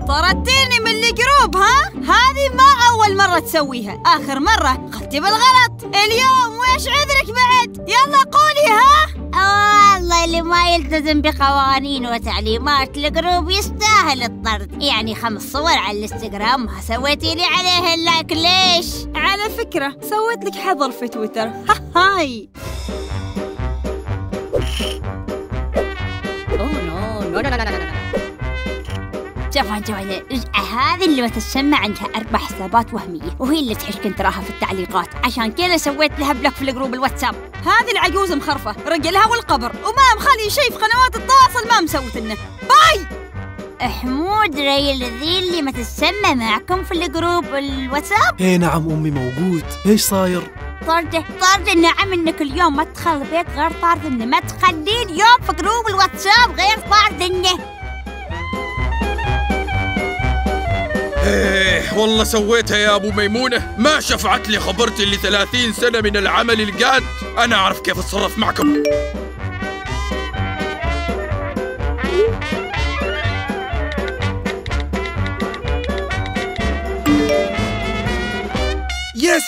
طردتيني من الجروب ها؟ هذه ما أول مرة تسويها، آخر مرة أخذتي بالغلط. اليوم وإيش عذرك بعد؟ يلا قولي ها؟ والله اللي ما يلتزم بقوانين وتعليمات الجروب يستاهل الطرد. يعني 5 صور على الانستغرام ما سويتي لي عليها اللايك ليش؟ على فكرة سويت لك حظر في تويتر. هاي شوفوا هذه اللي بتسمى عندها 4 حسابات وهمية، وهي اللي تحش كنت تراها في التعليقات، عشان كذا سويت لها بلوك في الجروب الواتساب. هذه العجوز مخرفة رجلها والقبر، وما مخلي شيء في قنوات التواصل ما مسوت لنا. باي. حمود ريل ذي اللي ما تسمى معكم في الجروب الواتساب؟ ايه نعم أمي موجود. ايش صاير؟ طرد نعم انك اليوم ما تدخل البيت غير طارد انه، ما تخليه اليوم في جروب الواتساب غير طارد انه. ايه والله سويتها يا ابو ميمونة، ما شفعت لي خبرتي اللي 30 سنة من العمل الجاد. انا اعرف كيف اتصرف معكم. يس